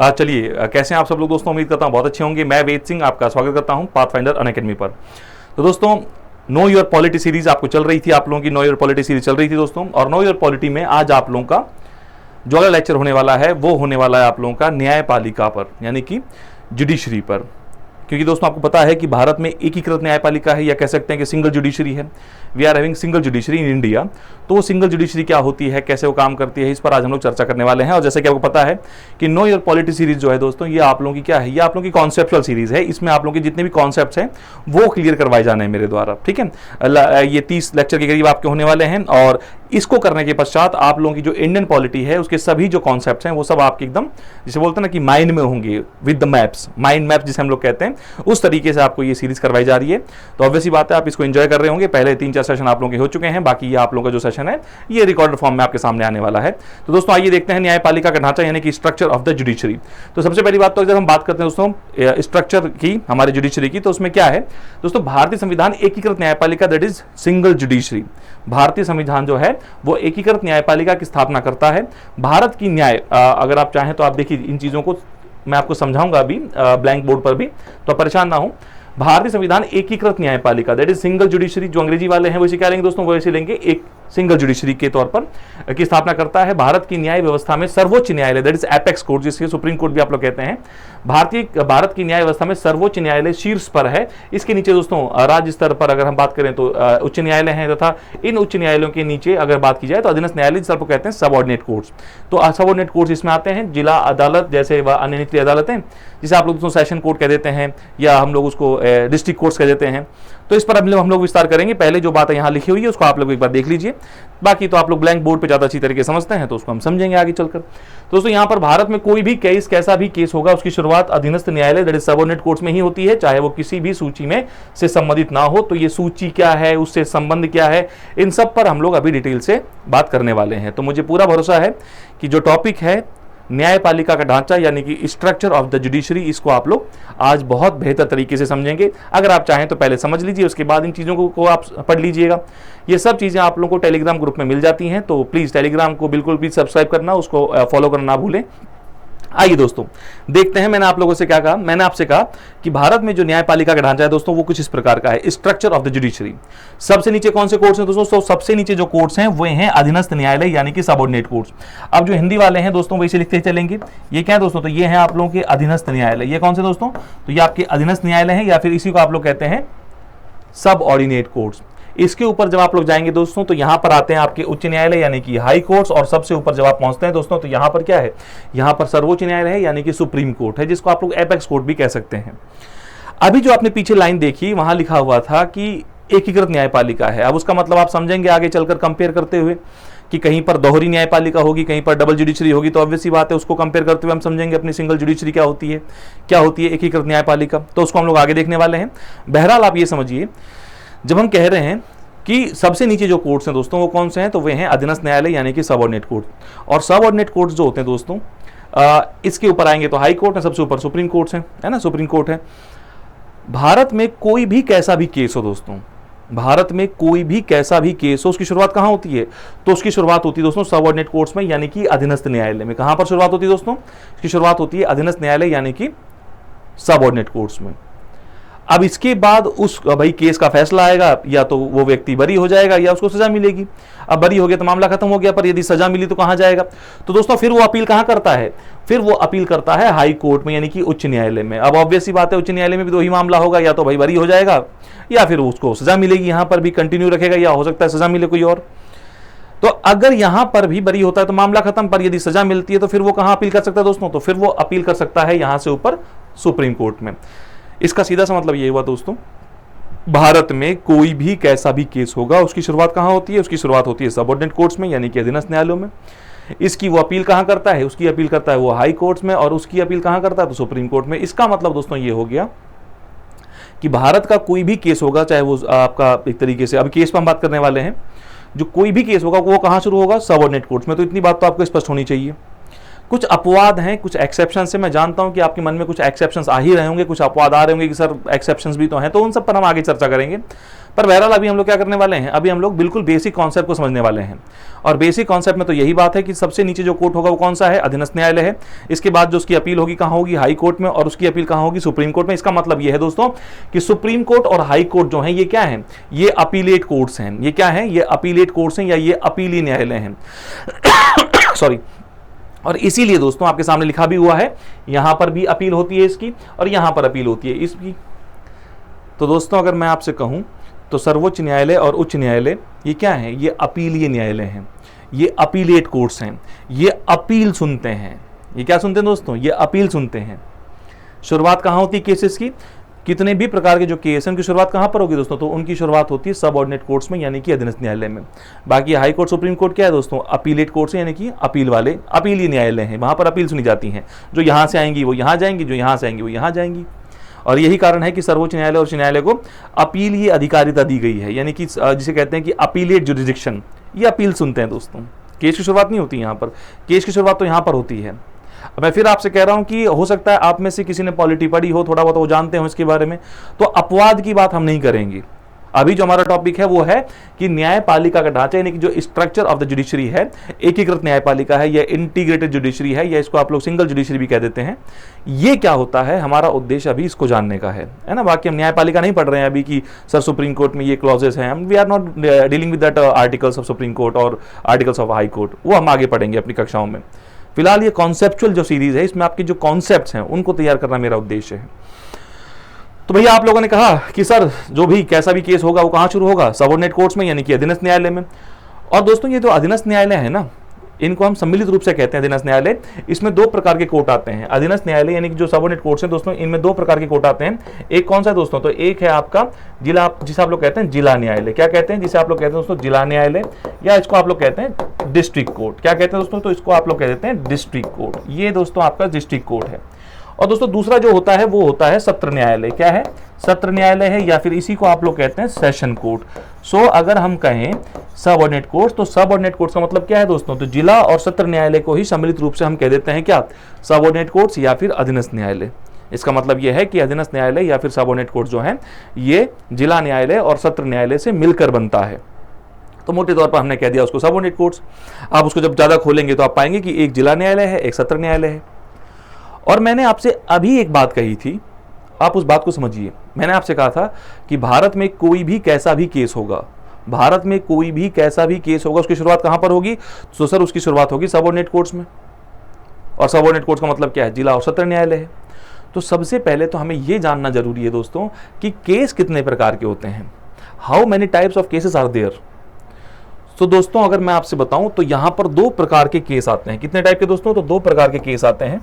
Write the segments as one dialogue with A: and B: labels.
A: चलिए, कैसे हैं आप सब लोग दोस्तों। उम्मीद करता हूं बहुत अच्छे होंगे। मैं वेद सिंह आपका स्वागत करता हूं पाथफाइंडर अनअकैडमी पर। तो दोस्तों, नो योर पॉलिटी सीरीज आपको चल रही थी, आप लोगों की नो योर पॉलिटी सीरीज चल रही थी दोस्तों। और नो योर पॉलिटी में आज आप लोगों का जो अगला लेक्चर होने वाला है वो होने वाला है आप लोगों का न्यायपालिका पर, यानी कि जुडिशरी पर। क्योंकि दोस्तों आपको पता है कि भारत में एकीकृत न्यायपालिका है, या कह सकते हैं कि सिंगल जुडिशरी है। We are having single judiciary in India. तो वो सिंगल जुडिशरी क्या होती है, कैसे वो काम करती है, इस पर आज हम लोग चर्चा करने वाले हैं। और जैसे कि आपको पता है कि नो योर पॉलिटी सीरीज जो है दोस्तों, ये आप लोगों की क्या है, ये आप लोगों की कॉन्सेप्चुअल सीरीज है। इसमें आप लोगों के जितने भी कॉन्सेप्ट्स हैं वो क्लियर करवाए जाने हैं मेरे द्वारा, ठीक है। ये 30 लेक्चर के करीब आपके होने वाले हैं। और इसको करने के पश्चात आप लोगों की जो इंडियन पॉलिटी है उसके सभी जो कॉन्सेप्ट्स हैं वो सब आपके एकदम, जिसे बोलते हैं ना कि माइंड में होंगे, with the maps, mind map जिसे हम लोग कहते हैं, उस तरीके से आपको ये सीरीज करवाई जा रही है। तो ऑब्वियसली बात है आप इसको एंजॉय कर रहे होंगे। पहले 3-4 सेशन आप लोगों के हो चुके हैं, बाकी ये आप लोगों का जो सेशन है ये रिकॉर्डेड फॉर्म में आपके सामने आने वाला है। तो दोस्तों आइए देखते हैं न्यायपालिका का ढांचा, यानी कि स्ट्रक्चर ऑफ द जुडिशरी। तो सबसे पहली बात तो जब हम बात करते हैं दोस्तों स्ट्रक्चर की हमारे जुडिशरी की, तो उसमें क्या है दोस्तों, भारतीय संविधान एकीकृत न्यायपालिका, दैट इज सिंगल जुडिशरी। भारतीय संविधान जो है वो एकीकृत न्यायपालिका की स्थापना करता है। भारत की न्याय, अगर आप चाहें तो आप देखिए इन चीजों को मैं आपको समझाऊंगा अभी ब्लैंक बोर्ड पर भी, तो परेशान ना हो। भारतीय संविधान एकीकृत न्यायपालिका, दैट इज सिंगल जुडिशरी, जो अंग्रेजी वाले हैं वो इसे क्या लेंगे दोस्तों, वो इसे लेंगे एक सिंगल जुडिशरी के तौर पर की स्थापना करता है। भारत की न्याय व्यवस्था में सर्वोच्च न्यायालय, दैट इज एपेक्स कोर्ट, जिसके सुप्रीम कोर्ट भी आप लोग कहते हैं, भारत की न्याय व्यवस्था में सर्वोच्च न्यायालय शीर्ष पर है। इसके नीचे दोस्तों राज्य स्तर पर अगर हम बात करें तो उच्च न्यायालय है, तथा इन उच्च न्यायालयों के नीचे अगर बात की जाए तो अधीनस्थ न्यायालय जिसे आप कहते हैं सबऑर्डिनेट कोर्ट्स। तो सबऑर्डिनेट कोर्ट्स इसमें आते हैं जिला अदालत, जैसे अन्य निचली अदालतें, जिसे आप लोग दोस्तों सेशन कोर्ट कह देते हैं, या हम लोग उसको डिस्ट्रिक्ट कोर्ट्स कह देते हैं। तो इस पर हम लोग विस्तार करेंगे। पहले जो बात यहाँ लिखी हुई है उसको आप लोग एक बार देख लीजिए, बाकी तो आप लोग ब्लैंक बोर्ड पे ज्यादा अच्छी तरीके से समझते हैं तो उसको हम समझेंगे आगे चलकर। दोस्तों यहाँ पर भारत में कोई भी केस, कैसा भी केस होगा, उसकी शुरुआत अधीनस्थ न्यायालय, दैट इज सबऑर्डिनेट कोर्ट्स में ही होती है, चाहे वो किसी भी सूची में से संबंधित ना हो। तो ये सूची क्या है, उससे संबंध क्या है, इन सब पर हम लोग अभी डिटेल से बात करने वाले हैं। तो मुझे पूरा भरोसा है कि जो टॉपिक है न्यायपालिका का ढांचा, यानी कि स्ट्रक्चर ऑफ द जुडिशरी, इसको आप लोग आज बहुत बेहतर तरीके से समझेंगे। अगर आप चाहें तो पहले समझ लीजिए, उसके बाद इन चीज़ों को आप पढ़ लीजिएगा। ये सब चीज़ें आप लोगों को टेलीग्राम ग्रुप में मिल जाती हैं, तो प्लीज़ टेलीग्राम को बिल्कुल भी सब्सक्राइब करना, उसको फॉलो करना ना भूलें। आइए दोस्तों देखते हैं, मैंने आप लोगों से क्या कहा, मैंने आपसे कहा कि भारत में जो न्यायपालिका का ढांचा है दोस्तों वो कुछ इस प्रकार का है, स्ट्रक्चर ऑफ द जुडिशरी। सबसे नीचे कौन से कोर्ट्स हैं दोस्तों, सबसे नीचे जो कोर्ट्स हैं वो हैं अधीनस्थ न्यायालय, यानी कि सबऑर्डिनेट कोर्ट्स। अब जो हिंदी वाले हैं दोस्तों वो इसे लिखते चलेंगे। ये क्या है दोस्तों, तो ये है आप लोगों के अधीनस्थ न्यायालय। ये कौन से दोस्तों, तो ये आपके अधीनस्थ न्यायालय है, या फिर इसी को आप लोग कहते हैं सबऑर्डिनेट कोर्ट्स। इसके ऊपर जब आप लोग जाएंगे दोस्तों तो यहां पर आते हैं आपके उच्च न्यायालय, यानी कि हाई कोर्ट्स। और सबसे ऊपर जब आप पहुंचते हैं दोस्तों तो यहां पर क्या है, यहां पर सर्वोच्च न्यायालय है, यानी कि सुप्रीम कोर्ट है, जिसको आप लोग एपेक्स कोर्ट भी कह सकते हैं। अभी जो आपने पीछे लाइन देखी वहां लिखा हुआ था कि एकीकृत न्यायपालिका है। अब उसका मतलब आप समझेंगे आगे चलकर कंपेयर करते हुए कि कहीं पर दोहरी न्यायपालिका होगी, कहीं पर डबल जुडिशरी होगी, तो ऑब्वियसली बात है उसको कंपेयर करते हुए हम समझेंगे अपनी सिंगल जुडिशरी क्या होती है एकीकृत न्यायपालिका। तो उसको हम लोग आगे देखने वाले हैं। बहरहाल आप ये समझिए, जब हम कह रहे हैं कि सबसे नीचे जो कोर्ट्स हैं दोस्तों वो कौन से हैं, तो वे हैं अधीनस्थ न्यायालय, यानी कि सबऑर्डिनेट कोर्ट। और सबऑर्डिनेट कोर्ट्स जो होते हैं दोस्तों, इसके ऊपर आएंगे तो हाई कोर्ट है, सबसे ऊपर सुप्रीम कोर्ट्स है ना, सुप्रीम कोर्ट है। भारत में कोई भी कैसा भी केस हो दोस्तों, भारत में कोई भी कैसा भी केस हो, उसकी शुरुआत कहां होती है, तो उसकी शुरुआत होती है दोस्तों सबऑर्डिनेट कोर्ट्स में, यानी कि अधीनस्थ न्यायालय में। कहां पर शुरुआत होती है दोस्तों, इसकी शुरुआत होती है अधीनस्थ न्यायालय, यानी कि सबऑर्डिनेट कोर्ट्स में। अब इसके बाद उस भाई केस का फैसला आएगा, या तो वो व्यक्ति बरी हो जाएगा या उसको सजा मिलेगी। अब बरी हो गया तो मामला खत्म हो गया, पर यदि सजा मिली तो कहां जाएगा, तो दोस्तों फिर वो अपील कहां करता है, फिर वो अपील करता है हाई कोर्ट में, यानी कि उच्च न्यायालय में। अब ऑब्वियसली बात है उच्च न्यायालय में भी दो ही मामला होगा, या तो भाई बरी हो जाएगा या फिर उसको सजा मिलेगी, यहां पर भी कंटिन्यू रखेगा, या हो सकता है सजा मिले कोई और। तो अगर यहां पर भी बरी होता है तो मामला खत्म, पर यदि सजा मिलती है तो फिर वो कहां अपील कर सकता है दोस्तों, तो फिर वो अपील कर सकता है यहां से ऊपर सुप्रीम कोर्ट में। इसका सीधा सा मतलब ये हुआ दोस्तों, भारत में कोई भी कैसा भी केस होगा उसकी शुरुआत कहां होती है, उसकी शुरुआत होती है सबऑर्डिनेट कोर्ट्स में, यानी कि अधीनस्थ न्यायालयों में। इसकी वो अपील कहां करता है, उसकी अपील करता है वो हाई कोर्ट्स में, और उसकी अपील कहां करता है तो सुप्रीम कोर्ट में। इसका मतलब दोस्तों ये हो गया कि भारत का कोई भी केस होगा, चाहे वो आपका एक तरीके से, अभी केस पर हम बात करने वाले हैं, जो कोई भी केस होगा वो कहां शुरू होगा, सबऑर्डिनेट कोर्ट्स में। तो इतनी बात तो आपको स्पष्ट होनी चाहिए। कुछ अपवाद हैं, कुछ एक्सेप्शन है। मैं जानता हूं कि आपके मन में कुछ एक्सेप्शंस आ ही रहे होंगे, कुछ अपवाद आ रहे होंगे कि सर एक्सेप्शंस भी तो हैं, तो उन सब पर हम आगे चर्चा करेंगे। पर बहरहाल अभी हम लोग क्या करने वाले हैं, अभी हम लोग बिल्कुल बेसिक कॉन्सेप्ट को समझने वाले हैं। और बेसिक कॉन्सेप्ट में तो यही बात है कि सबसे नीचे जो कोर्ट होगा वो कौन सा है, अधीनस्थ न्यायालय है। इसके बाद जो उसकी अपील होगी कहां होगी, हाई कोर्ट में, और उसकी अपील कहां होगी, सुप्रीम कोर्ट में। इसका मतलब ये है दोस्तों कि सुप्रीम कोर्ट और हाई कोर्ट जो है ये क्या है, ये अपीलेट कोर्ट्स हैं। ये क्या है, ये अपीलेट कोर्ट्स हैं या ये अपीली न्यायालय हैं सॉरी। और इसीलिए दोस्तों आपके सामने लिखा भी हुआ है, यहां पर भी अपील होती है इसकी और यहां पर अपील होती है इसकी। तो दोस्तों अगर मैं आपसे कहूं तो सर्वोच्च न्यायालय और उच्च न्यायालय ये क्या है, ये अपीलीय न्यायालय हैं, ये अपीलेट कोर्ट्स हैं, ये अपील सुनते हैं। ये क्या सुनते हैं दोस्तों, ये अपील सुनते हैं। शुरुआत कहां होती है केसेस की, कितने भी प्रकार के जो केस हैं उनकी शुरुआत कहां पर होगी दोस्तों, तो उनकी शुरुआत होती है सबऑर्डिनेट कोर्ट्स में, यानी कि अधीनस्थ न्यायालय में। बाकी हाई कोर्ट सुप्रीम कोर्ट क्या है दोस्तों, अपीलेट कोर्ट्स यानी कि अपील वाले अपीलीय न्यायालय हैं, वहां पर अपील सुनी जाती हैं। जो यहां से आएंगी वो यहां जाएंगी, जो यहां से आएंगी वो यहां जाएंगी। और यही कारण है कि सर्वोच्च न्यायालय और उच्च न्यायालय को अपीलीय अधिकारिता दी गई है, यानी कि जिसे कहते हैं कि अपीलेट जुरिडिक्शन, ये अपील सुनते हैं दोस्तों। केस की शुरुआत नहीं होती यहां पर, केस की शुरुआत तो यहां पर होती है। मैं फिर आपसे कह रहा हूं कि हो सकता है आप में से किसी ने पॉलिटी पढ़ी हो, थोड़ा बहुत वो जानते हो इसके बारे में, तो अपवाद की बात हम नहीं करेंगे। अभी जो हमारा टॉपिक है वो है कि न्यायपालिका का ढांचा, यानी कि जो स्ट्रक्चर ऑफ द जुडिशरी है, एकीकृत न्यायपालिका है या इंटीग्रेटेड जुडिशरी है, या इसको आप लोग सिंगल जुडिशरी भी कह देते हैं। ये क्या होता है, हमारा उद्देश्य अभी इसको जानने का है ना। बाकी हम न्यायपालिका नहीं पढ़ रहे हैं अभी कि सर सुप्रीम कोर्ट में ये क्लॉजेस हैं, we are not dealing with that articles of Supreme Court और आर्टिकल्स ऑफ हाई कोर्ट, वो हम आगे पढ़ेंगे अपनी कक्षाओं में। फिलहाल ये कॉन्सेप्चुअल जो सीरीज है, इसमें आपके जो कॉन्सेप्ट्स हैं उनको तैयार करना मेरा उद्देश्य है। तो भैया आप लोगों ने कहा कि सर जो भी कैसा भी केस होगा वो कहां शुरू होगा, सबऑर्डिनेट कोर्ट्स में, यानी कि अधीनस्थ न्यायालय में। और दोस्तों ये जो अधीनस्थ न्यायालय है ना, इनको हम सम्मिलित रूप से कहते हैं अधीनस्थ न्यायालय। इसमें दो प्रकार के कोर्ट आते हैं। अधीनस्थ न्यायालय यानी कि जो सबऑर्डिनेट कोर्ट्स हैं दोस्तों, इनमें दो प्रकार के कोर्ट आते हैं। एक कौन सा है दोस्तों, तो एक है आपका जिला, जिसे आप लोग कहते हैं जिला न्यायालय। क्या कहते हैं, जिसे आप लोग कहते हैं दोस्तों जिला न्यायालय, या इसको आप लोग कहते हैं डिस्ट्रिक्ट कोर्ट। क्या कहते हैं दोस्तों, तो इसको आप लोग कह देते हैं डिस्ट्रिक्ट कोर्ट। ये दोस्तों आपका डिस्ट्रिक्ट कोर्ट है। और दोस्तों दूसरा जो होता है वो होता है सत्र न्यायालय। क्या है, सत्र न्यायालय है, या फिर इसी को आप लोग कहते हैं सेशन कोर्ट। सो अगर हम कहें सबऑर्डिनेट कोर्ट्स, तो सबऑर्डिनेट कोर्ट्स का मतलब क्या है दोस्तों, तो जिला और सत्र न्यायालय को ही सम्मिलित रूप से हम कह देते हैं क्या, सबऑर्डिनेट कोर्ट्स या फिर अधीनस्थ न्यायालय। इसका मतलब यह है कि अधीनस्थ न्यायालय या फिर सबऑर्डिनेट कोर्ट जो है ये जिला न्यायालय और सत्र न्यायालय से मिलकर बनता है। तो मोटे तौर पर हमने कह दिया उसको सबऑर्डिनेट कोर्ट्स। आप उसको जब ज्यादा खोलेंगे तो आप पाएंगे कि एक जिला न्यायालय है, एक सत्र न्यायालय है। और मैंने आपसे अभी एक बात कही थी, आप उस बात को समझिए। मैंने आपसे कहा था कि भारत में कोई भी कैसा भी केस होगा, भारत में कोई भी कैसा भी केस होगा, उसकी शुरुआत कहां पर होगी, तो सर उसकी शुरुआत होगी सबऑर्डिनेट कोर्ट्स में। और सबऑर्डिनेट कोर्ट्स का मतलब क्या है, जिला और सत्र न्यायालय है। तो सबसे पहले तो हमें यह जानना जरूरी है दोस्तों कि केस कितने प्रकार के होते हैं, how many types of cases are there. तो दोस्तों अगर मैं आपसे बताऊं तो यहां पर दो प्रकार के केस आते हैं। कितने टाइप के दोस्तों, तो दो प्रकार के केस आते हैं।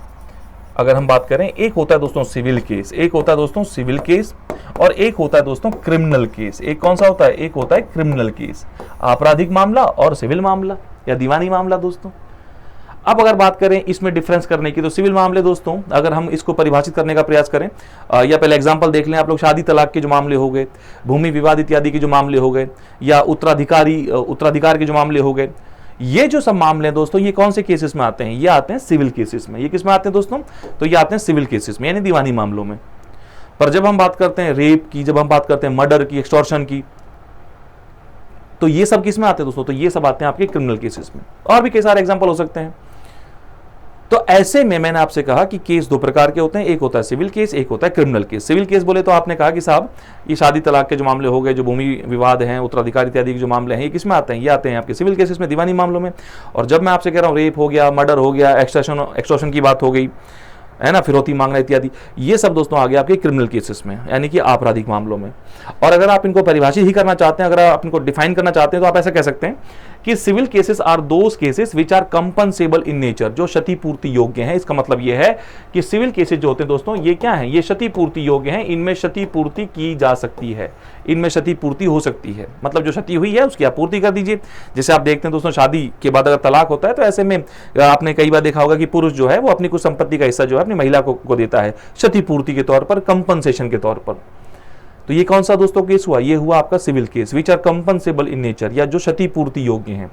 A: अगर हम बात करें, एक होता है दोस्तों सिविल केस, एक होता है दोस्तों सिविल केस, और एक होता है दोस्तों क्रिमिनल केस। एक कौन सा होता है, एक होता है क्रिमिनल केस, आपराधिक मामला और सिविल मामला या दीवानी मामला दोस्तों। अब अगर बात करें इसमें डिफरेंस करने की, तो सिविल मामले दोस्तों अगर हम इसको परिभाषित करने का प्रयास करें, या पहले एग्जांपल देख लें आप लोग, शादी तलाक के जो मामले हो गए, भूमि विवाद इत्यादि के जो मामले हो गए, या उत्तराधिकार के जो मामले हो गए, ये जो सब मामले हैं दोस्तों ये कौन से केसेस में आते हैं, ये आते हैं सिविल केसेस में। ये किस में आते हैं दोस्तों, तो ये आते हैं सिविल केसेस में, यानी दीवानी मामलों में। पर जब हम बात करते हैं रेप की, जब हम बात करते हैं मर्डर की, एक्सटॉर्शन की, तो ये सब किस में आते हैं दोस्तों, तो ये सब आते हैं आपके क्रिमिनल केसेस में। और भी कई सारे एग्जांपल हो सकते हैं। तो ऐसे में मैंने आपसे कहा कि केस दो प्रकार के होते हैं, एक होता है सिविल केस, एक होता है क्रिमिनल केस। सिविल केस बोले तो आपने कहा कि साहब ये शादी तलाक के जो मामले हो गए, जो भूमि विवाद हैं, उत्तराधिकार इत्यादि के जो मामले हैं, ये किस में आते हैं, ये आते हैं आपके सिविल केसेस में, दीवानी मामलों में। और जब मैं आपसे कह रहा हूँ रेप हो गया, मर्डर हो गया, एक्सटॉर्शन की बात हो गई है ना, फिरौती मांगना इत्यादि, ये सब दोस्तों आ गया आपके क्रिमिनल केसेस में, यानी कि आपराधिक मामलों में। और अगर आप इनको परिभाषित ही करना चाहते हैं, अगर आप इनको डिफाइन करना चाहते हैं, तो आप ऐसा कह सकते हैं कि civil cases are those cases which are compensable in nature, जो क्षतिपूर्ति योग्य हैं। इसका मतलब यह है कि सिविल केसेस जो होते हैं दोस्तों ये क्या है, ये क्षतिपूर्ति योग्य हैं, इनमें क्षतिपूर्ति की जा सकती है, इनमें क्षतिपूर्ति हो सकती है। मतलब जो क्षति हुई है उसकी आपूर्ति कर दीजिए। जैसे आप देखते हैं दोस्तों शादी के बाद अगर तलाक होता है, तो ऐसे में आपने कई बार देखा होगा कि पुरुष जो है वो अपनी कुछ संपत्ति का हिस्सा जो है अपनी महिला को देता है क्षतिपूर्ति के तौर पर, कंपनसेशन के तौर पर। तो ये कौन सा दोस्तों केस हुआ, ये हुआ आपका civil case which are compensable in nature, या जो क्षतिपूर्ति योग्य हैं।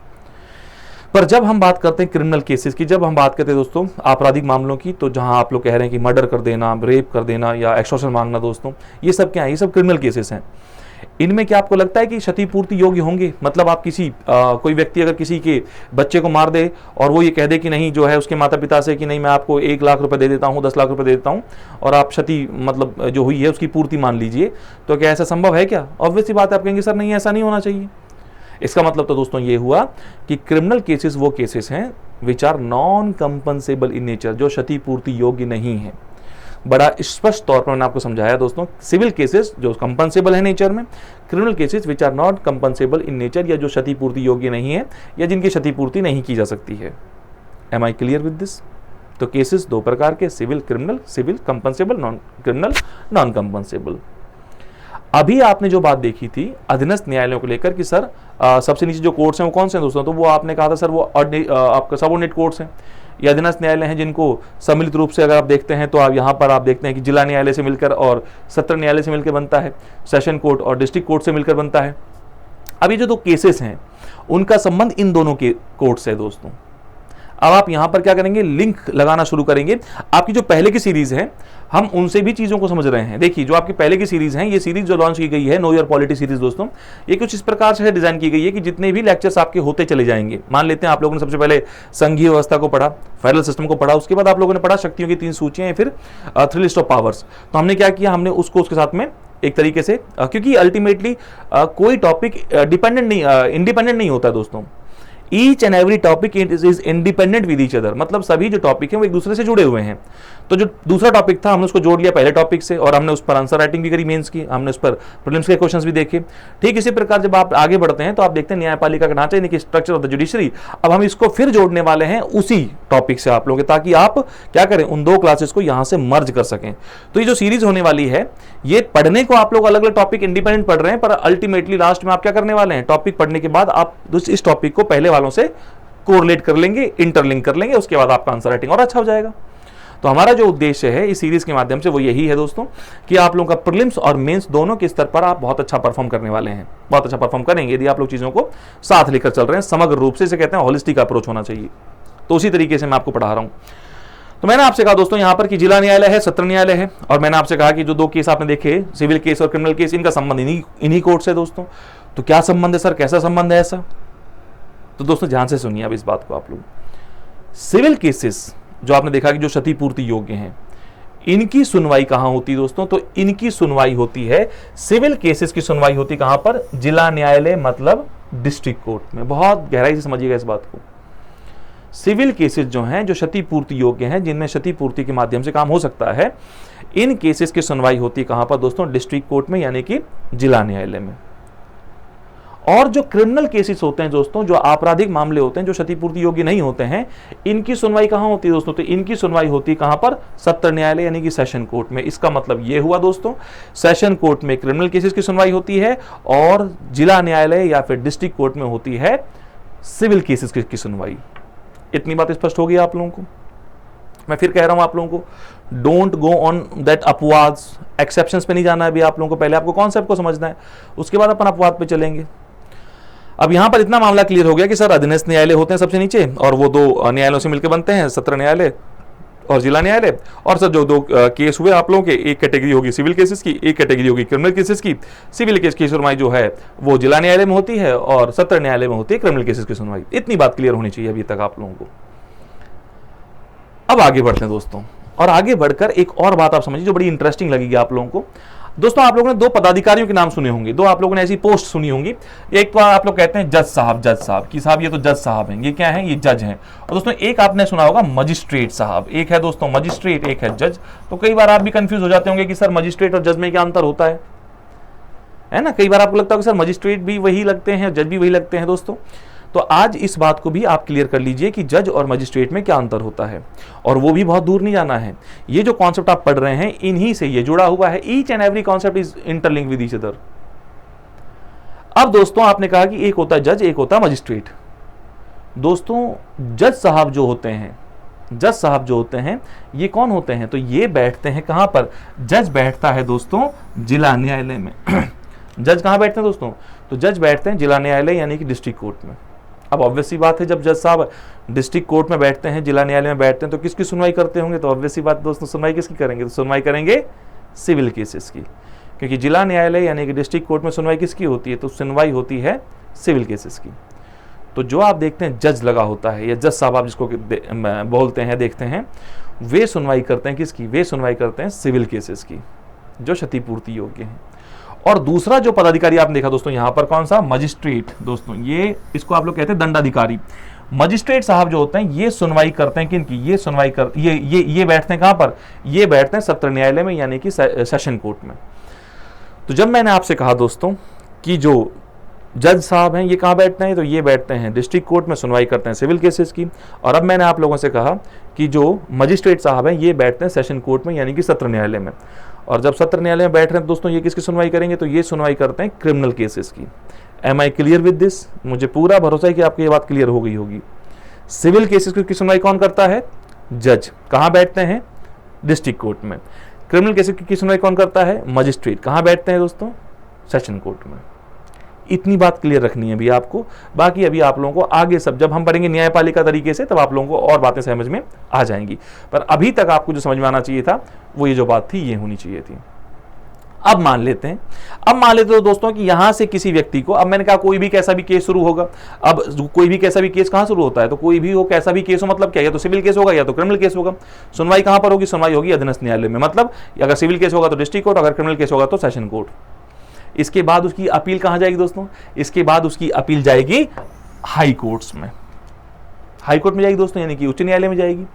A: पर जब हम बात करते हैं क्रिमिनल केसेस की, जब हम बात करते हैं दोस्तों आपराधिक मामलों की, तो जहां आप लोग कह रहे हैं कि मर्डर कर देना, रेप कर देना या एक्सटॉर्शन मांगना, दोस्तों ये सब क्या है? ये सब क्रिमिनल केसेस हैं। इनमें क्या आपको लगता है कि क्षतिपूर्ति योग्य होंगे? मतलब आप किसी कोई व्यक्ति अगर किसी के बच्चे को मार दे और वो ये कह दे कि नहीं जो है उसके माता पिता से कि नहीं मैं आपको 1 लाख रुपए दे देता हूँ, 10 लाख रुपए दे देता हूँ और आप क्षति मतलब जो हुई है उसकी पूर्ति मान लीजिए, तो क्या ऐसा संभव है क्या? ऑब्वियसली बात है, आप कहेंगे सर नहीं ऐसा नहीं होना चाहिए। इसका मतलब तो दोस्तों ये हुआ कि क्रिमिनल केसेस वो केसेस हैं which are non compensable in nature, जो क्षतिपूर्ति योग्य नहीं है। बड़ा स्पष्ट तौर पर मैंने आपको समझाया दोस्तों, सिविल केसेस जो कंपनसेबल है नेचर में, criminal cases which are not compensable in nature, या जो क्षतिपूर्ति योग्य नहीं है या जिनकी क्षतिपूर्ति नहीं की जा सकती है। Am I clear with this? तो केसेस 2 प्रकार के, civil criminal, civil compensable, non criminal non compensable. अभी आपने जो बात देखी थी अधीनस्थ न्यायालयों को लेकर कि सर सबसे नीचे जो कोर्ट्स हैं वो कौन से हैं दोस्तों, तो वो आपने कहा था सर वो आपका सबऑर्डिनेट कोर्ट्स हैं या अधीनस्थ न्यायालय हैं, जिनको सम्मिलित रूप से अगर आप देखते हैं तो आप यहाँ पर आप देखते हैं कि जिला न्यायालय से मिलकर और सत्र न्यायालय से मिलकर बनता है, सेशन कोर्ट और डिस्ट्रिक्ट कोर्ट से मिलकर बनता है। अब ये जो 2 केसेस हैं उनका संबंध इन दोनों के कोर्ट से है दोस्तों। अब आप यहां पर क्या करेंगे, लिंक लगाना शुरू करेंगे। आपकी जो पहले की सीरीज है हम उनसे भी चीजों को समझ रहे हैं। देखिए जो आपकी पहले की सीरीज है, ये सीरीज जो लॉन्च की गई है नो योर पॉलिटी सीरीज दोस्तों, ये कुछ इस प्रकार से डिजाइन की गई है कि जितने भी लेक्चर्स आपके होते चले जाएंगे, मान लेते हैं आप लोगों ने सबसे पहले संघीय व्यवस्था को पढ़ा, फेडरल सिस्टम को पढ़ा, उसके बाद आप लोगों ने पढ़ा शक्तियों की 3 सूचियां, फिर 3 लिस्ट ऑफ पावर्स। तो हमने क्या किया, हमने उसको उसके साथ में एक तरीके से क्योंकि अल्टीमेटली कोई टॉपिक डिपेंडेंट नहीं इंडिपेंडेंट नहीं होता दोस्तों, each and every topic is independent with each other, मतलब सभी जो टॉपिक हैं वो एक दूसरे से जुड़े हुए हैं। तो जो दूसरा टॉपिक था हमने उसको जोड़ लिया पहले टॉपिक से और हमने उस पर आंसर राइटिंग भी करी मेंस की, हमने उस पर प्रीलिम्स के क्वेश्चंस भी देखे। ठीक इसी प्रकार जब आप आगे बढ़ते हैं तो आप देखते हैं न्यायपालिका का ढांचा यानी कि स्ट्रक्चर ऑफ द जुडिशरी, अब हम इसको फिर जोड़ने वाले हैं उसी टॉपिक से आप लोग, ताकि आप क्या करें उन 2 क्लासेस को यहां से मर्ज कर सकें। तो ये जो सीरीज होने वाली है ये पढ़ने को आप लोग अलग अलग टॉपिक इंडिपेंडेंट पढ़ रहे हैं, पर अल्टीमेटली लास्ट में आप क्या करने वाले हैं, टॉपिक पढ़ने के बाद आप इस टॉपिक को पहले वालों से कोरिलेट कर लेंगे, इंटरलिंक कर लेंगे, उसके बाद आपका आंसर राइटिंग और अच्छा हो जाएगा। तो हमारा जो उद्देश्य है इस सीरीज के माध्यम से वो यही है दोस्तों कि आप लोगों का प्रीलिम्स और मेंस दोनों के स्तर पर आप बहुत अच्छा परफॉर्म करने वाले हैं, बहुत अच्छा परफॉर्म करेंगे यदि आप लोग चीजों को साथ लेकर चल रहे हैं, समग्र रूप से। इसे कहते हैं होलिस्टिक अप्रोच होना चाहिए। तो उसी तरीके से मैं आपको पढ़ा रहा हूं। तो मैंने आपसे कहा दोस्तों यहाँ पर कि जिला न्यायालय है, सत्र न्यायालय है, और मैंने आपसे कहा कि जो 2 केस आपने देखे सिविल केस और क्रिमिनल केस, इनका संबंध इन्हीं कोर्ट से दोस्तों। तो क्या संबंध है सर, कैसा संबंध है ऐसा? तो दोस्तों ध्यान से सुनिए अब इस बात को आप लोग। सिविल केसेस जो आपने देखा कि जो क्षतिपूर्ति योग्य हैं, इनकी सुनवाई कहां होती है दोस्तों, तो इनकी सुनवाई होती है, सिविल केसेस की सुनवाई होती कहां पर, जिला न्यायालय मतलब डिस्ट्रिक्ट कोर्ट में। बहुत गहराई से समझिएगा इस बात को। सिविल केसेस जो हैं जो क्षतिपूर्ति योग्य हैं, जिनमें क्षतिपूर्ति के माध्यम से काम हो सकता है, इन केसेस की सुनवाई होती है कहां पर दोस्तों, डिस्ट्रिक्ट कोर्ट में यानी कि जिला न्यायालय में। और जो क्रिमिनल केसेस होते हैं दोस्तों, जो आपराधिक मामले होते हैं जो क्षतिपूर्ति योग्य नहीं होते हैं, इनकी सुनवाई कहां होती है दोस्तों, तो इनकी सुनवाई होती है कहां पर, सत्र न्यायालय यानी कि सेशन कोर्ट में। इसका मतलब यह हुआ दोस्तों, सेशन कोर्ट में क्रिमिनल केसेस की सुनवाई होती है और जिला न्यायालय या फिर डिस्ट्रिक्ट कोर्ट में होती है सिविल केसेस की सुनवाई। इतनी बात स्पष्ट हो गई आप लोगों को? मैं फिर कह रहा हूं आप लोगों को, डोंट गो ऑन दैट अपवाद्स, एक्सेप्शंस पे नहीं जाना है अभी आप लोगों को, पहले आपको कॉन्सेप्ट को समझना है, उसके बाद अपन अपवाद पे चलेंगे। अब यहां पर इतना मामला क्लियर हो गया कि सर अधीनस्थ न्यायालय होते हैं सबसे नीचे और वो 2 न्यायालयों से मिलकर बनते हैं, सत्र न्यायालय और जिला न्यायालय। और सर जो 2 केस हुए आप लोगों के, एक कैटेगरी होगी सिविल केसेस की, एक कैटेगरी होगी क्रिमिनल केसेस की। सिविल केस की सुनवाई जो है वो जिला न्यायालय में होती है और सत्र न्यायालय में होती है क्रिमिनल केसेस की सुनवाई। इतनी बात क्लियर होनी चाहिए अभी तक आप लोगों को। अब आगे बढ़ते हैं दोस्तों, और आगे बढ़कर एक और बात आप समझिए जो बड़ी इंटरेस्टिंग लगेगी आप लोगों को। दोस्तों आप लोगों ने 2 पदाधिकारियों के नाम सुने होंगे, 2 आप लोगों ने ऐसी पोस्ट सुनी होंगी। एक तो आप लोग कहते हैं जज साहब कि साहब ये तो जज साहब हैं, ये क्या हैं, ये जज हैं। और दोस्तों एक आपने सुना होगा मजिस्ट्रेट साहब, एक है दोस्तों मजिस्ट्रेट, एक है जज। तो कई बार आप भी कंफ्यूज हो जाते होंगे कि सर मजिस्ट्रेट और जज में क्या अंतर होता है ना? कई बार आपको लगता है कि सर मजिस्ट्रेट भी वही लगते हैं, जज भी वही लगते हैं दोस्तों। तो आज इस बात को भी आप क्लियर कर लीजिए कि जज और मजिस्ट्रेट में क्या अंतर होता है, और वो भी बहुत दूर नहीं जाना है। ये जो कॉन्सेप्ट आप पढ़ रहे हैं इन्हीं से ये जुड़ा हुआ है, each and every concept is interlinked with each other. अब दोस्तों आपने कहा कि एक होता है जज, एक होता है मजिस्ट्रेट। दोस्तों जज साहब जो होते हैं ये कौन होते हैं, तो ये बैठते हैं कहां पर, जज बैठता है दोस्तों जिला न्यायालय में। जज कहां बैठते हैं दोस्तों, तो जज बैठते हैं जिला न्यायालय यानी कि डिस्ट्रिक्ट कोर्ट में। अब ऑब्वियस सी बात है, जब जज साहब डिस्ट्रिक्ट कोर्ट में बैठते हैं, जिला न्यायालय में बैठते हैं, तो किसकी सुनवाई करते होंगे? तो ऑब्वियस सी बात दोस्तों, सुनवाई किसकी करेंगे? तो सुनवाई करेंगे सिविल केसेस की, क्योंकि जिला न्यायालय यानी कि डिस्ट्रिक्ट कोर्ट में सुनवाई किसकी होती है? तो सुनवाई होती है सिविल केसेस की। तो जो आप देखते हैं जज लगा होता है, या जज साहब आप जिसको बोलते हैं, देखते हैं, वे सुनवाई करते हैं किसकी? वे सुनवाई करते हैं सिविल केसेस की, जो क्षतिपूर्ति योग्य हैं। और दूसरा जो पदाधिकारी आपने देखा दोस्तों यहाँ पर, कौन सा? मजिस्ट्रेट। दोस्तों ये इसको आप लोग कहते हैं दंडाधिकारी। मजिस्ट्रेट साहब जो होते हैं ये सुनवाई करते हैं किनकी? ये सुनवाई कर ये बैठते हैं कहां पर? ये बैठते हैं सत्र न्यायालय में, यानी कि सेशन कोर्ट में। तो जब मैंने आपसे कहा दोस्तों कि जो जज साहब हैं ये कहाँ बैठते हैं? तो ये बैठते हैं डिस्ट्रिक्ट कोर्ट में, सुनवाई करते हैं सिविल केसेस की। और अब मैंने आप लोगों से कहा कि जो मजिस्ट्रेट साहब हैं ये बैठते हैं सेशन कोर्ट में, यानी कि सत्र न्यायालय में। और जब सत्र न्यायालय में बैठ रहे हैं दोस्तों, ये किसकी सुनवाई करेंगे? तो ये सुनवाई करते हैं क्रिमिनल केसेस की। Am I clear with this? मुझे पूरा भरोसा है कि आपको ये बात क्लियर हो गई होगी। सिविल केसेस की सुनवाई कौन करता है? जज। कहाँ बैठते हैं? डिस्ट्रिक्ट कोर्ट में। क्रिमिनल केसेस की सुनवाई कौन करता है? मजिस्ट्रेट। कहाँ बैठते हैं दोस्तों? सेशन कोर्ट में। इतनी बात क्लियर रखनी है अभी आपको, बाकी अभी आप लोगों को आगे सब जब हम पढ़ेंगे न्यायपालिका तरीके से, तब आप लोगों को और बातें समझ में आ जाएंगी। पर अभी तक आपको जो समझ में आना चाहिए था, वो ये जो बात थी ये होनी चाहिए थी। अब मान लेते हो दोस्तों कि यहां से किसी व्यक्ति को, अब मैंने कहा कोई भी कैसा भी केस शुरू होगा। अब कोई भी कैसा भी केस कहां शुरू होता है? तो कोई भी हो कैसा भी केस हो, मतलब क्या? या तो सिविल केस होगा या तो क्रिमिनल केस होगा। सुनवाई कहां पर होगी? सुनवाई होगी अधीनस्थ न्यायालय में। मतलब अगर सिविल केस होगा तो डिस्ट्रिक्ट कोर्ट, अगर क्रिमिनल केस होगा तो सेशन कोर्ट। इसके बाद उसकी अपील कहां जाएगी दोस्तों? इसके बाद उसकी अपील जाएगी हाई कोर्ट्स में। हाई कोर्ट में जाएगी दोस्तों, यानी कि उच्च न्यायालय में जाएगी।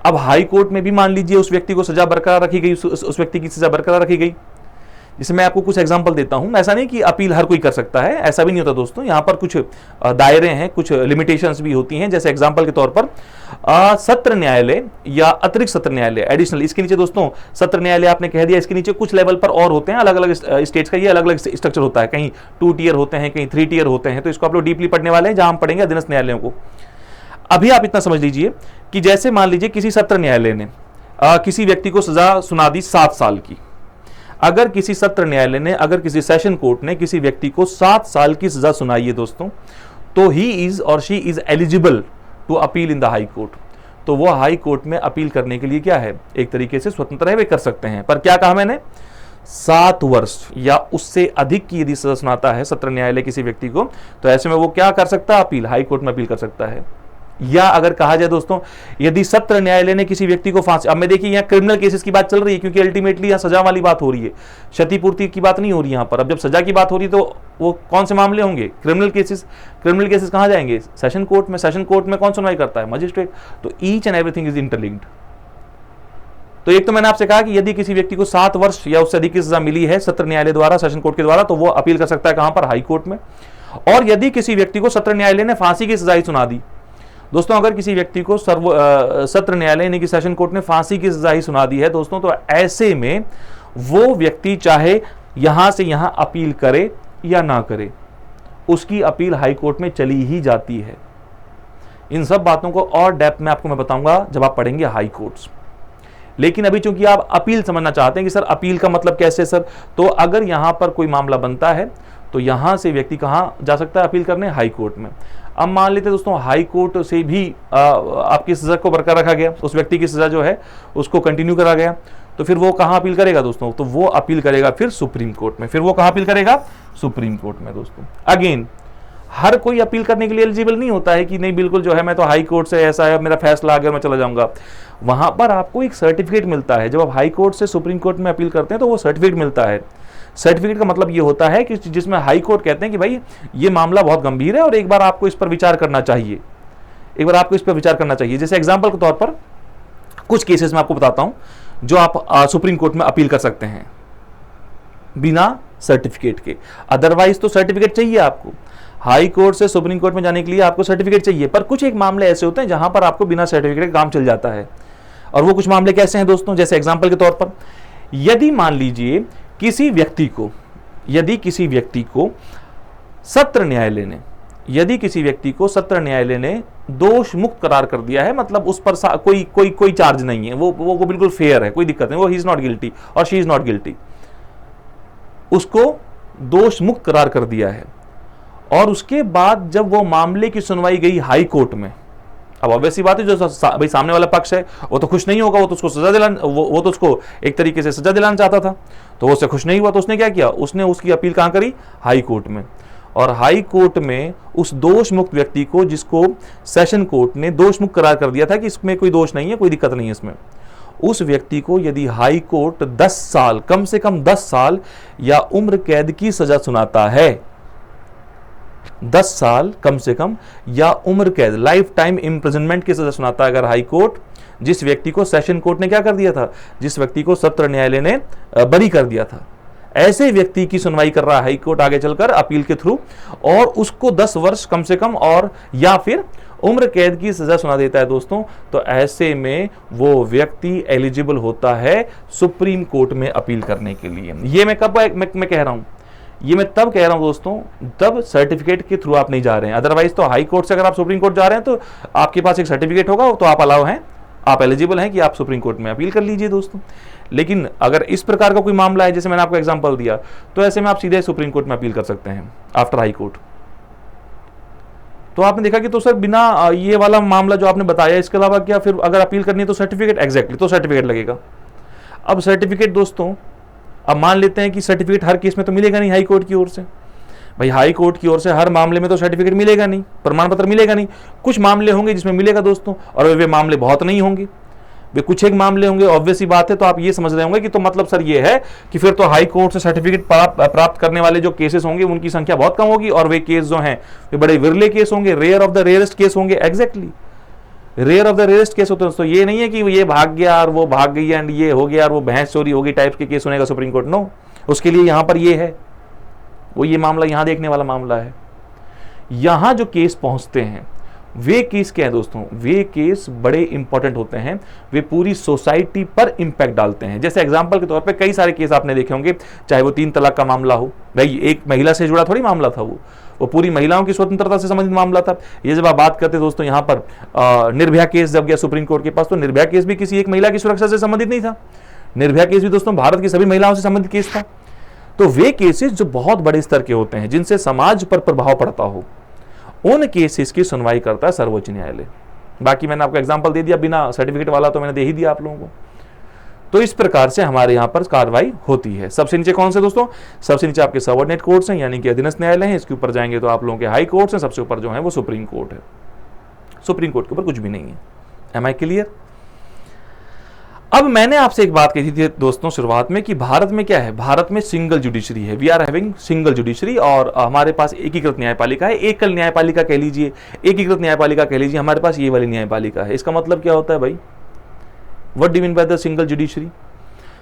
A: अब हाई कोर्ट में भी मान लीजिए उस व्यक्ति को सजा बरकरार रखी गई, उस व्यक्ति की सजा बरकरार रखी गई। जिसमें मैं आपको कुछ एग्जांपल देता हूं। ऐसा नहीं कि अपील हर कोई कर सकता है, ऐसा भी नहीं होता दोस्तों। यहां पर कुछ दायरे हैं, कुछ लिमिटेशंस भी होती हैं। जैसे एग्जांपल के तौर पर सत्र न्यायालय या अतिरिक्त सत्र न्यायालय, एडिशनल। इसके नीचे दोस्तों सत्र न्यायालय आपने कह दिया, इसके नीचे कुछ लेवल पर और होते हैं। अलग अलग स्टेट्स का ये अलग अलग स्ट्रक्चर होता है। कहीं 2 टियर होते हैं, कहीं 3 टियर होते हैं। तो इसको आप लोग डीपली पढ़ने वाले हैं, जहां हम पढ़ेंगे अधीनस्थ न्यायालयों को। अभी आप इतना समझ लीजिए कि जैसे मान लीजिए किसी सत्र न्यायालय ने किसी व्यक्ति को सजा सुना दी 7 साल की। अगर किसी सत्र न्यायालय ने, अगर किसी सेशन कोर्ट ने किसी व्यक्ति को 7 साल की सजा सुनाई है दोस्तों, तो ही इज और she is eligible to appeal in the High Court. तो वो हाई कोर्ट में अपील करने के लिए क्या है? एक तरीके से स्वतंत्र है, वे कर सकते हैं। पर क्या कहा मैंने? 7 वर्ष या उससे अधिक की यदि सजा सुनाता है सत्र न्यायालय किसी व्यक्ति को, तो ऐसे में वो क्या कर सकता है? अपील हाई कोर्ट में अपील कर सकता है। या अगर कहा जाए दोस्तों, यदि सत्र न्यायालय ने किसी व्यक्ति को फांसी, अब मैं देखिए यहाँ क्रिमिनल केसेस की बात चल रही है, क्योंकि अल्टीमेटली यहाँ सजा वाली बात हो रही है, क्षतिपूर्ति की बात नहीं हो रही यहाँ पर। अब जब सजा की बात हो रही है तो वो कौन से मामले होंगे? Criminal cases. क्रिमिनल केसेस कहाँ जाएंगे? सेशन कोर्ट में। सेशन कोर्ट में कौन सुनवाई करता है? मजिस्ट्रेट। तो each and everything is interlinked. तो एक तो मैंने आपसे कहा कि यदि किसी व्यक्ति को 7 वर्ष या उससे अधिक की सजा मिली है सत्र न्यायालय द्वारा, सेशन कोर्ट के द्वारा, तो वो अपील कर सकता है कहां पर? हाई कोर्ट में। और यदि किसी व्यक्ति को सत्र न्यायालय ने फांसी की सजा सुना दी दोस्तों, अगर किसी व्यक्ति को सत्र न्यायालय यानी कि सेशन कोर्ट ने फांसी की सजा सुना दी है दोस्तों, तो ऐसे में वो व्यक्ति चाहे यहां से यहां अपील करे या ना करे, उसकी अपील हाई कोर्ट में चली ही जाती है। इन सब बातों को और डेप्थ में आपको मैं बताऊंगा जब आप पढ़ेंगे हाई कोर्ट्स। लेकिन अभी चूंकि आप अपील समझना चाहते हैं कि सर अपील का मतलब कैसे सर, तो अगर यहां पर कोई मामला बनता है तो यहां से व्यक्ति कहां जा सकता है अपील करने? हाई कोर्ट में। अब मान लेते दोस्तों हाई कोर्ट से भी आपकी सजा को बरकरार रखा गया, उस व्यक्ति की सजा जो है उसको कंटिन्यू करा गया, तो फिर वो कहां अपील करेगा दोस्तों? तो वो अपील करेगा फिर सुप्रीम कोर्ट में। फिर वो कहां अपील करेगा? सुप्रीम कोर्ट में दोस्तों। अगेन हर कोई अपील करने के लिए एलिजिबल नहीं होता है कि नहीं बिल्कुल जो है मैं तो हाई कोर्ट से ऐसा है, मेरा फैसला आ गया, मैं चला जाऊंगा। वहां पर आपको एक सर्टिफिकेट मिलता है। जब आप हाई कोर्ट से सुप्रीम कोर्ट में अपील करते हैं तो वो सर्टिफिकेट मिलता है। सर्टिफिकेट का मतलब ये होता है कि जिसमें हाई कोर्ट कहते हैं कि भाई ये मामला बहुत गंभीर है और एक बार आपको इस पर विचार करना चाहिए, एक बार आपको इस पर विचार करना चाहिए। जैसे एग्जांपल के तौर पर कुछ केसेस में आपको बताता हूं जो आप सुप्रीम कोर्ट में अपील कर सकते हैं बिना सर्टिफिकेट के। अदरवाइज तो सर्टिफिकेट चाहिए आपको। हाई कोर्ट से सुप्रीम कोर्ट में जाने के लिए आपको सर्टिफिकेट चाहिए, पर कुछ एक मामले ऐसे होते हैं जहां पर आपको बिना सर्टिफिकेट काम चल जाता है। और वो कुछ मामले कैसे हैं दोस्तों? जैसे एग्जांपल के तौर पर यदि मान लीजिए किसी व्यक्ति को, यदि किसी व्यक्ति को सत्र न्यायालय ने, यदि किसी व्यक्ति को सत्र न्यायालय ने दोष मुक्त करार कर दिया है, मतलब उस पर कोई चार्ज नहीं है, वो बिल्कुल फेयर है, कोई दिक्कत नहीं, वो ही इज नॉट गिल्टी और शी इज नॉट गिल्टी, उसको दोष मुक्त करार कर दिया है, और उसके बाद जब वो मामले की सुनवाई गई हाई कोर्ट में, अब ऑब्वियसली बात है जो भाई सामने वाला पक्ष है वो तो खुश नहीं होगा, वो तो उसको सजा दिलाना, वो तो उसको एक तरीके से सजा दिलाना चाहता था, तो वो उससे खुश नहीं हुआ, तो उसने क्या किया, उसने उसकी अपील कहां करी, हाई कोर्ट में। और हाई कोर्ट में उस दोष मुक्त व्यक्ति को, जिसको सेशन कोर्ट ने दोष मुक्त करार कर दिया था कि इसमें कोई दोष नहीं है, कोई दिक्कत नहीं है इसमें, उस व्यक्ति को यदि हाई कोर्ट 10 साल, कम से कम 10 साल या उम्र कैद की सजा सुनाता है, 10 साल कम से कम या उम्र कैद, लाइफ टाइम इम्प्रिजनमेंट की सजा सुनाता है अगर हाई कोर्ट, जिस व्यक्ति को सेशन कोर्ट ने क्या कर दिया था, जिस व्यक्ति को सत्र न्यायालय ने बरी कर दिया था, ऐसे व्यक्ति की सुनवाई कर रहा है हाई कोर्ट आगे चलकर अपील के थ्रू, और उसको 10 वर्ष कम से कम और या फिर उम्र कैद की सजा सुना देता है दोस्तों, तो ऐसे में वो व्यक्ति एलिजिबल होता है सुप्रीम कोर्ट में अपील करने के लिए। ये मैं कब मैं कह रहा हूं, ये मैं तब कह रहा हूं दोस्तों, तब सर्टिफिकेट के थ्रू आप नहीं जा रहे हैं। अदरवाइज तो हाई कोर्ट से अगर आप सुप्रीम कोर्ट जा रहे हैं तो आपके पास एक सर्टिफिकेट होगा, तो आप अलाउ हैं, आप एलिजिबल हैं कि आप सुप्रीम कोर्ट में अपील कर लीजिए दोस्तों। लेकिन अगर इस प्रकार का कोई मामला है, जैसे मैंने आपको एग्जांपल दिया, तो ऐसे में आप सीधे सुप्रीम कोर्ट में अपील कर सकते हैं आफ्टर हाई कोर्ट। तो आपने देखा कि तो सर बिना ये वाला मामला जो आपने बताया, इसके अलावा क्या फिर अगर अपील करनी है तो सर्टिफिकेट, एग्जैक्टली, तो सर्टिफिकेट लगेगा। अब सर्टिफिकेट दोस्तों, अब मान लेते हैं कि सर्टिफिकेट हर केस में तो मिलेगा नहीं हाई कोर्ट की ओर से, भाई हाई कोर्ट की ओर से हर मामले में तो सर्टिफिकेट मिलेगा नहीं, प्रमाण पत्र मिलेगा नहीं। कुछ मामले होंगे जिसमें मिलेगा दोस्तों, और वे मामले बहुत नहीं होंगे, वे कुछ एक मामले होंगे, ऑब्वियस ही बात है। तो आप ये समझ रहे होंगे कि तो मतलब सर ये है कि फिर तो हाई कोर्ट से सर्टिफिकेट प्राप्त करने वाले जो केसेस होंगे उनकी संख्या बहुत कम होगी, और वे केस जो हैं वे बड़े विरले केस होंगे, rare of the rarest case होंगे। Exactly, rare of the rarest case होते हैं दोस्तों। ये नहीं है कि ये भाग गया और वो भाग गई एंड ये हो गया और वो भैंस चोरी हो गई टाइप के केस सुनेगा सुप्रीम कोर्ट, नो। उसके लिए यहां पर ये है, वो ये मामला यहां देखने वाला मामला है। यहां जो केस पहुंचते हैं वे केस क्या है दोस्तों, वे केस बड़े इंपॉर्टेंट होते हैं, वे पूरी सोसाइटी पर इंपैक्ट डालते हैं। जैसे एग्जांपल के तौर पे कई सारे केस आपने देखे होंगे, चाहे वो 3 तलाक का मामला हो, भाई एक महिला से जुड़ा थोड़ी मामला था, वो पूरी महिलाओं की स्वतंत्रता से संबंधित मामला था। ये जब आप बात करते दोस्तों यहाँ पर निर्भया केस जब गया सुप्रीम कोर्ट के पास, तो निर्भया केस भी किसी एक महिला की सुरक्षा से संबंधित नहीं था, निर्भया केस भी दोस्तों भारत की सभी महिलाओं से संबंधित केस था। तो वे केसेस जो बहुत बड़े स्तर के होते हैं, जिनसे समाज पर प्रभाव पड़ता हो, उन केसेस की सुनवाई करता है सर्वोच्च न्यायालय। बाकी मैंने आपको एग्जांपल दे दिया, बिना सर्टिफिकेट वाला तो मैंने दे ही दिया आप लोगों को। तो इस प्रकार से हमारे यहां पर कार्रवाई होती है। सबसे नीचे कौन से दोस्तों, सबसे नीचे आपके सबऑर्डिनेट कोर्ट्स हैं, यानी कि अधीनस्थ न्यायालय हैं। इसके ऊपर जाएंगे तो आप लोगों के हाई कोर्ट्स हैं, सबसे ऊपर जो है वो सुप्रीम कोर्ट है। सुप्रीम कोर्ट के ऊपर कुछ भी नहीं है। Am I clear? अब मैंने आपसे एक बात कही थी दोस्तों शुरुआत में कि भारत में क्या है, भारत में सिंगल जुडिशरी है, we are having single judiciary, और हमारे पास एकीकृत न्यायपालिका है, एकल न्यायपालिका कह लीजिए, एकीकृत न्यायपालिका कह लीजिए, हमारे पास ये वाली न्यायपालिका है। इसका मतलब क्या होता है भाई, what do mean by the single judiciary?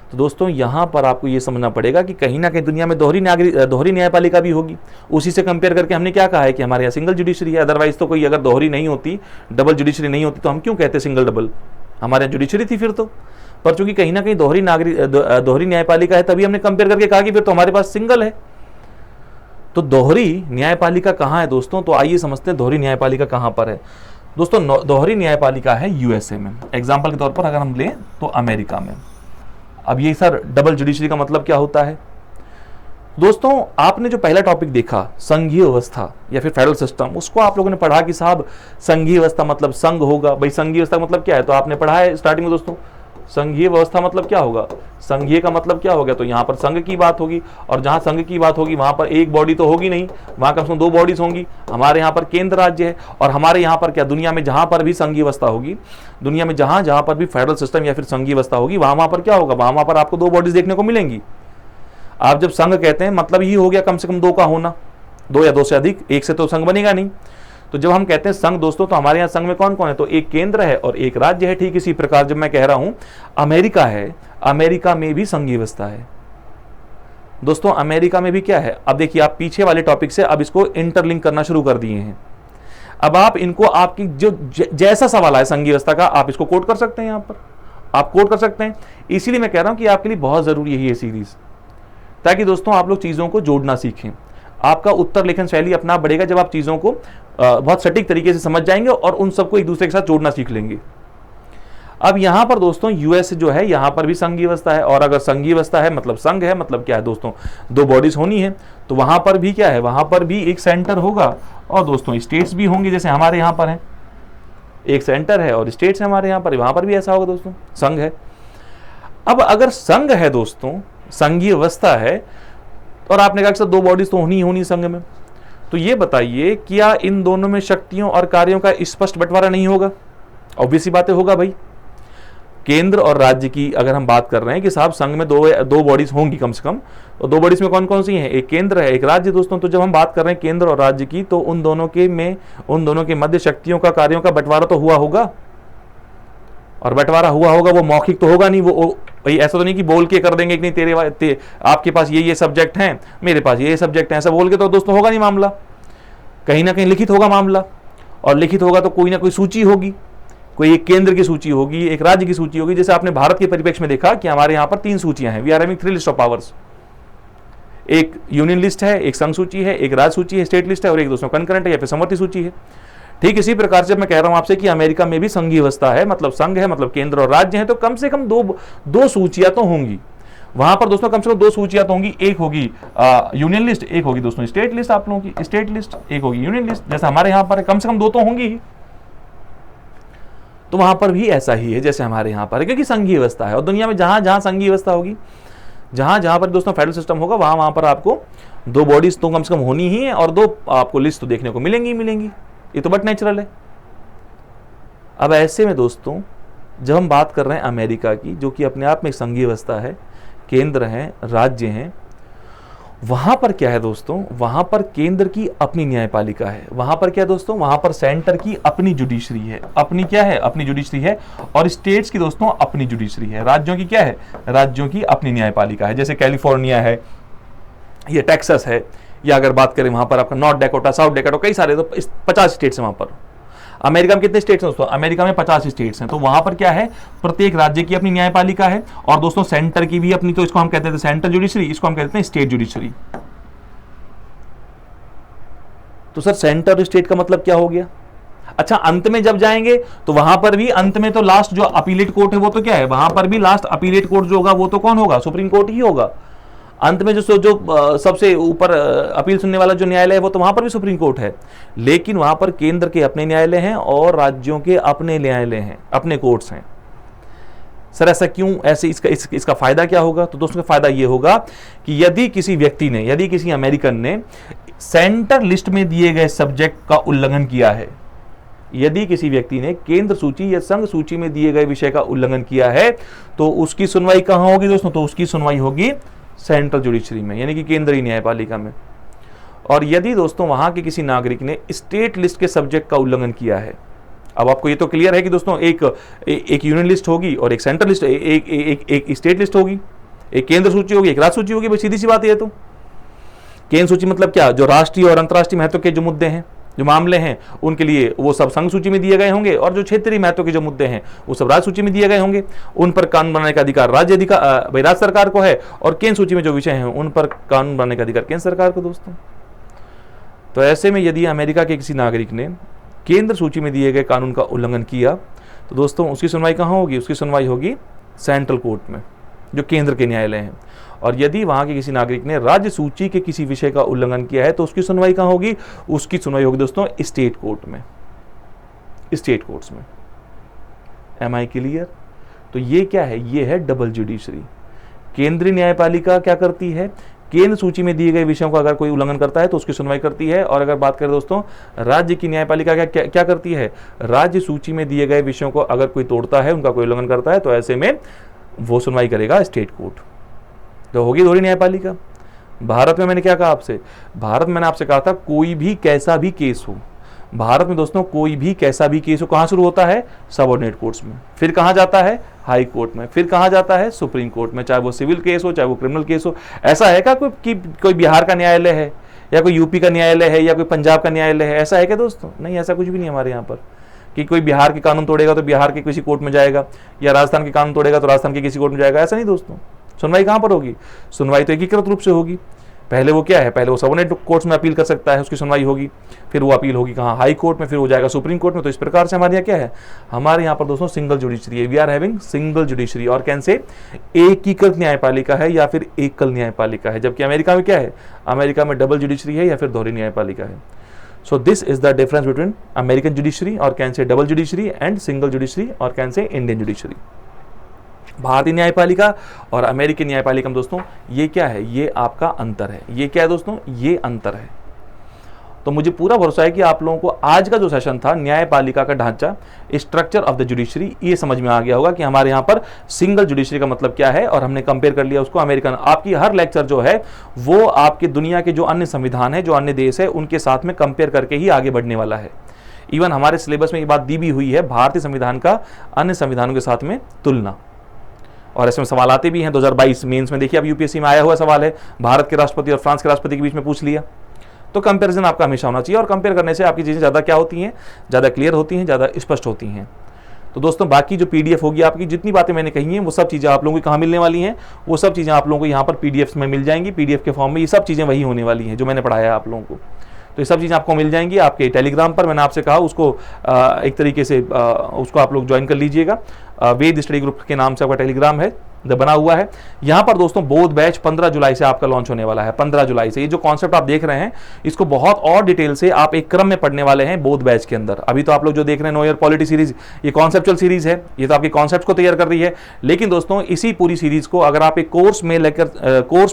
A: तो दोस्तों यहां पर आपको ये समझना पड़ेगा कि कहीं ना कहीं दुनिया में दोहरी न्यायपालिका भी होगी। उसी से कंपेयर करके हमने क्या कहा है कि हमारे यहाँ सिंगल जुडिशरी है। अदरवाइज तो कोई अगर दोहरी नहीं होती, डबल जुडिशरी नहीं होती, तो हम क्यों कहते सिंगल डबल, हमारे यहाँ जुडिशरी थी फिर तो। पर चूंकि कहीं ना कहीं दोहरी न्यायपालिका है, तभी हमने कंपेयर करके कहा कि फिर तो हमारे पास सिंगल है। तो दोहरी न्यायपालिका कहां है दोस्तों, तो आइए समझते हैं दोहरी न्यायपालिका कहां पर है। दोस्तों दोहरी न्यायपालिका है यूएसए में। एग्जांपल के तौर पर अगर हम लें तो अमेरिका में। अब ये सर डबल जुडिशरी का मतलब क्या होता है दोस्तों, आपने जो पहला टॉपिक देखा संघीय व्यवस्था या फिर फेडरल सिस्टम, उसको आप लोगों ने पढ़ा कि साहब संघीय व्यवस्था मतलब संघ होगा। भाई संघीय व्यवस्था मतलब क्या है, तो आपने पढ़ा है स्टार्टिंग में दोस्तों, संघीय व्यवस्था मतलब क्या होगा, संघीय का मतलब क्या हो गया, तो यहां पर संघ की बात होगी, और जहां संघ की बात होगी वहां पर एक बॉडी तो होगी नहीं, वहां कम से कम 2 बॉडीज होंगी। हमारे यहां पर केंद्र राज्य है, और हमारे यहां पर क्या, दुनिया में जहां पर भी संघीय व्यवस्था होगी, दुनिया में जहां पर भी फेडरल सिस्टम या फिर संघीय व्यवस्था होगी, वहां पर क्या होगा, वहां पर आपको 2 बॉडीज देखने को मिलेंगी। आप जब संघ कहते हैं मतलब ही हो गया कम से कम 2 का होना, 2 या 2 से अधिक, एक से तो संघ बनेगा नहीं। तो जब हम कहते हैं संघ दोस्तों, तो हमारे यहाँ संघ में कौन कौन है, तो एक केंद्र है और एक राज्य है। ठीक इसी प्रकार जब मैं कह रहा हूं अमेरिका है, अमेरिका में भी संघीय व्यवस्था है दोस्तों। अमेरिका में भी क्या है, अब देखिए आप पीछे वाले टॉपिक से अब इसको इंटरलिंक करना शुरू कर दिए हैं। अब आप इनको आपकी जो जैसा सवाल है संघीय व्यवस्था का, आप इसको कोट कर सकते हैं, यहां पर आप कोट कर सकते हैं। इसीलिए मैं कह रहा हूं कि आपके लिए बहुत जरूरी है ये सीरीज, ताकि दोस्तों आप लोग चीजों को जोड़ना सीखें। आपका उत्तर लेखन शैली अपना बढ़ेगा जब आप चीजों को बहुत सटीक तरीके से समझ जाएंगे और उन सबको एक दूसरे के साथ जोड़ना सीख लेंगे। अब यहां पर दोस्तों यूएस जो है यहां पर भी संघीय व्यवस्था है, और अगर संघीय व्यवस्था है मतलब संघ है, मतलब क्या है दोस्तों, दो बॉडीज होनी है, तो वहां पर भी क्या है, वहां पर भी एक सेंटर होगा और दोस्तों स्टेट्स भी होंगे, जैसे हमारे यहां पर है एक सेंटर है और स्टेट्स है हमारे यहां पर, वहां पर भी ऐसा होगा दोस्तों, संघ है। अब अगर संघ है दोस्तों, संघीय व्यवस्था है, और आपने कहा कि सर दो बॉडीज तो होनी ही होनी संघ में, तो ये बताइए क्या इन दोनों में शक्तियों और कार्यों का स्पष्ट बंटवारा नहीं होगा? ऑब्वियस सी बातें होगा भाई। केंद्र और राज्य की अगर हम बात कर रहे हैं कि साहब संघ में दो बॉडीज होंगी कम से कम, और दो बॉडीज में कौन कौन सी हैं, एक केंद्र है एक राज्य दोस्तों, तो जब हम बात कर रहे हैं केंद्र और राज्य की, तो उन दोनों के मध्य शक्तियों का कार्यों का बंटवारा तो हुआ होगा, और बंटवारा हुआ होगा वो मौखिक तो होगा नहीं, वो भाई ऐसा तो नहीं कि बोल के कर देंगे कि नहीं आपके पास ये सब्जेक्ट हैं, मेरे पास ये सब्जेक्ट हैं, ऐसा बोल के तो दोस्तों होगा नहीं मामला, कहीं ना कहीं लिखित होगा मामला, और लिखित होगा तो कोई ना कोई सूची होगी, कोई एक केंद्र की सूची होगी, एक राज्य की सूची होगी। जैसे आपने भारत के परिप्रेक्ष्य में देखा कि हमारे यहां पर 3 सूचियां हैं, we are having 3 list of powers, एक यूनियन लिस्ट है, एक संघ सूची है, एक राज्य सूची है, स्टेट लिस्ट है, और एक दोस्तों कंकरेंट है या फिर समवर्ती सूची है। ठीक इसी प्रकार से मैं कह रहा हूं आपसे कि अमेरिका में भी संघीय व्यवस्था है, मतलब संघ है, मतलब केंद्र और राज्य है, तो कम से कम दो सूचियां तो होंगी वहां पर दोस्तों, कम से कम 2 सूचियां तो होंगी, एक होगी यूनियन लिस्ट, एक होगी दोस्तों स्टेट लिस्ट, आप लोगों की स्टेट लिस्ट, एक होगी यूनियन लिस्ट, जैसे हमारे यहां पर कम से कम 2 तो होंगी ही। तो वहां पर भी ऐसा ही है जैसे हमारे यहां पर है, क्योंकि संघीय व्यवस्था है, और दुनिया में जहां जहां संघीय व्यवस्था होगी, जहां जहां पर दोस्तों फेडरल सिस्टम होगा, वहां वहां पर आपको 2 बॉडीज तो कम से कम होनी ही है, और 2 आपको लिस्ट तो देखने को मिलेंगी, ये तो बट नेचुरल है। अब ऐसे में दोस्तों जब हम बात कर रहे हैं अमेरिका की, जो कि अपने आप में एक संघीय व्यवस्था है, केंद्र है, राज्य हैं, वहां पर क्या है दोस्तों, वहां पर केंद्र की अपनी न्यायपालिका है, वहां पर क्या है दोस्तों, वहां पर सेंटर की अपनी जुडिशरी है, अपनी क्या है, अपनी जुडिशरी है, और स्टेट्स की दोस्तों अपनी जुडिशरी है, राज्यों की क्या है, राज्यों की अपनी न्यायपालिका है, जैसे कैलिफोर्निया है, ये टेक्सास है, या अगर बात करें वहां पर आपका नॉर्थ डैकोटा, साउथ डैकोटा, कई सारे, तो 50 स्टेट्स हैं वहां पर। अमेरिका में कितने स्टेट्स हैं दोस्तों, अमेरिका में 50 स्टेट्स हैं, तो वहां पर क्या है, प्रत्येक राज्य की अपनी न्यायपालिका है, और दोस्तों सेंटर की भी अपनी, तो इसको हम कहते हैं सेंट्रल जुडिशरी, इसको हम कहते हैं स्टेट जुडिशरी। तो सर सेंटर और स्टेट का मतलब क्या हो गया? अच्छा, अंत में जब जाएंगे तो वहां पर भी अंत में तो लास्ट जो अपीलेट कोर्ट है वो तो क्या है, वहां पर भी लास्ट अपीलेट कोर्ट जो होगा वो तो कौन होगा, सुप्रीम कोर्ट ही होगा। अंत में जो सबसे ऊपर अपील सुनने वाला जो न्यायालय है वो तो वहां पर भी सुप्रीम कोर्ट है, लेकिन वहां पर केंद्र के अपने न्यायालय हैं और राज्यों के अपने न्यायालय हैं, अपने कोर्ट्स हैं। सर ऐसा क्यों, ऐसे इसका फायदा क्या होगा? तो दोस्तों का फायदा यह होगा कि यदि किसी व्यक्ति ने, यदि किसी अमेरिकन ने सेंटर लिस्ट में दिए गए सब्जेक्ट का उल्लंघन किया है, यदि किसी व्यक्ति ने केंद्र सूची या संघ सूची में दिए गए विषय का उल्लंघन किया है, तो उसकी सुनवाई कहां होगी दोस्तों? तो उसकी सुनवाई होगी सेंट्रल जुडिशरी में, यानी कि केंद्रीय न्यायपालिका में। और यदि दोस्तों वहां के किसी नागरिक ने स्टेट लिस्ट के सब्जेक्ट का उल्लंघन किया है, अब आपको ये तो क्लियर है कि दोस्तों एक यूनियन लिस्ट होगी और एक सेंट्रल लिस्ट, एक स्टेट लिस्ट होगी, एक केंद्र सूची होगी, एक राज्य सूची होगी, भाई सीधी सी बात है। तो केंद्र सूची मतलब क्या, जो राष्ट्रीय और अंतर्राष्ट्रीय महत्व के जो मुद्दे हैं, जो मामले हैं, उनके लिए वो सब संघ सूची में दिए गए होंगे, और जो क्षेत्रीय महत्व के जो मुद्दे हैं वो सब राज्य सूची में दिए गए होंगे। उन पर कानून बनाने का अधिकार राज्य सरकार को है, और केंद्र सूची में जो विषय हैं उन पर कानून बनाने का अधिकार केंद्र सरकार को दोस्तों। तो ऐसे में यदि अमेरिका के किसी नागरिक ने केंद्र सूची में दिए गए कानून का उल्लंघन किया, तो दोस्तों उसकी सुनवाई कहाँ होगी? उसकी सुनवाई होगी सेंट्रल कोर्ट में, जो केंद्र के न्यायालय हैं। और यदि वहां के किसी नागरिक ने राज्य सूची के किसी विषय का उल्लंघन किया है, तो उसकी सुनवाई कहां होगी? उसकी सुनवाई होगी दोस्तों स्टेट कोर्ट में, स्टेट कोर्ट्स में। Am I clear? तो ये क्या है? ये है डबल जुडिशरी। केंद्रीय न्यायपालिका क्या करती है? केंद्र सूची में दिए गए विषयों का अगर कोई उल्लंघन करता है तो उसकी सुनवाई करती है। और अगर बात करें दोस्तों राज्य की न्यायपालिका क्या करती है? राज्य सूची में दिए गए विषयों को अगर कोई तोड़ता है, उनका कोई उल्लंघन करता है, तो ऐसे में वो सुनवाई करेगा स्टेट कोर्ट। तो होगी दोहरी न्यायपालिका। भारत में मैंने क्या कहा आपसे? भारत में मैंने आपसे कहा था कोई भी कैसा भी केस हो, भारत में दोस्तों कोई भी कैसा भी केस हो, कहां शुरू होता है? सबऑर्डिनेट कोर्ट्स में, फिर कहां जाता है? हाई कोर्ट में, फिर कहां जाता है? सुप्रीम कोर्ट में, चाहे वो सिविल केस हो चाहे वो क्रिमिनल केस हो। ऐसा है क्या कोई बिहार का न्यायालय है, या कोई यूपी का न्यायालय है, या कोई पंजाब का न्यायालय है? ऐसा है क्या दोस्तों? नहीं, ऐसा कुछ भी नहीं हमारे यहाँ पर कि कोई बिहार के कानून तोड़ेगा तो बिहार के किसी कोर्ट में जाएगा, या राजस्थान के कानून तोड़ेगा तो राजस्थान के किसी कोर्ट में जाएगा। ऐसा नहीं दोस्तों। सुनवाई कहां पर होगी? सुनवाई तो एकीकृत रूप से होगी। पहले वो क्या है, पहले वो सबऑर्डिनेट कोर्ट्स में अपील कर सकता है, उसकी सुनवाई होगी, फिर वो अपील होगी कहाँ, हाई कोर्ट में, फिर वो जाएगा सुप्रीम कोर्ट में। तो इस प्रकार से हमारे यहाँ क्या है, हमारे यहाँ पर दोस्तों सिंगल जुडिशरी है, we are having single judiciary, और कैन से एकीकृत न्यायपालिका है या फिर एकल न्यायपालिका है। जबकि अमेरिका में क्या है, अमेरिका में डबल जुडिशरी है या फिर दोहरी न्यायपालिका है। So this is the difference between American judiciary और can say double judiciary and single judiciary और कैन से इंडियन जुडिशरी। भारतीय न्यायपालिका और अमेरिकी न्यायपालिका में दोस्तों ये क्या है, ये आपका अंतर है। ये क्या है दोस्तों, ये अंतर है। तो मुझे पूरा भरोसा है कि आप लोगों को आज का जो सेशन था, न्यायपालिका का ढांचा, स्ट्रक्चर ऑफ द जुडिशरी, ये समझ में आ गया होगा कि हमारे यहाँ पर सिंगल जुडिशरी का मतलब क्या है, और हमने कंपेयर कर लिया उसको अमेरिकन। आपकी हर लेक्चर जो है वो आपके दुनिया के जो अन्य संविधान है, जो अन्य देश है, उनके साथ में कंपेयर करके ही आगे बढ़ने वाला है। इवन हमारे सिलेबस में ये बात दी भी हुई है, भारतीय संविधान का अन्य संविधानों के साथ में तुलना, और इसमें सवाल आते भी हैं। 2022 मेंस में देखिए, अब यूपीएससी में आया हुआ सवाल है, भारत के राष्ट्रपति और फ्रांस के राष्ट्रपति के बीच में पूछ लिया। तो कंपैरिजन आपका हमेशा होना चाहिए, और कंपेयर करने से आपकी चीज़ें ज़्यादा क्या होती हैं, ज़्यादा क्लियर होती हैं, ज़्यादा स्पष्ट होती हैं। तो दोस्तों बाकी जो पीडीएफ होगी आपकी, जितनी बातें मैंने कही हैं, वो सब चीज़ें आप लोगों को कहाँ मिलने वाली हैं, वो सब चीज़ें आप लोगों को यहाँ पर पीडीएफ में मिल जाएंगी, पीडीएफ के फॉर्म में। ये सब चीज़ें वही होने वाली हैं जो मैंने पढ़ाया है आप लोगों को। तो ये सब चीज़ें आपको मिल जाएंगी आपके टेलीग्राम पर। मैंने आपसे कहा उसको एक तरीके से उसको आप लोग ज्वाइन कर लीजिएगा। वेद स्टडी ग्रुप के नाम से आपका टेलीग्राम है, बना हुआ है। यहाँ पर दोस्तों बोध बैच 15 जुलाई से आपका लॉन्च होने वाला है। 15 जुलाई से ये जो कॉन्सेप्ट आप देख रहे हैं, इसको बहुत और डिटेल से आप एक क्रम में पढ़ने वाले हैं बोध बैच के अंदर। अभी तो आप लोग जो देख रहे हैं नो ईयर पॉलिटी सीरीज, ये कॉन्सेप्चुअल सीरीज है, ये तो आपके कॉन्सेप्ट को तैयार कर रही है। लेकिन दोस्तों इसी पूरी सीरीज को अगर आप एक कोर्स में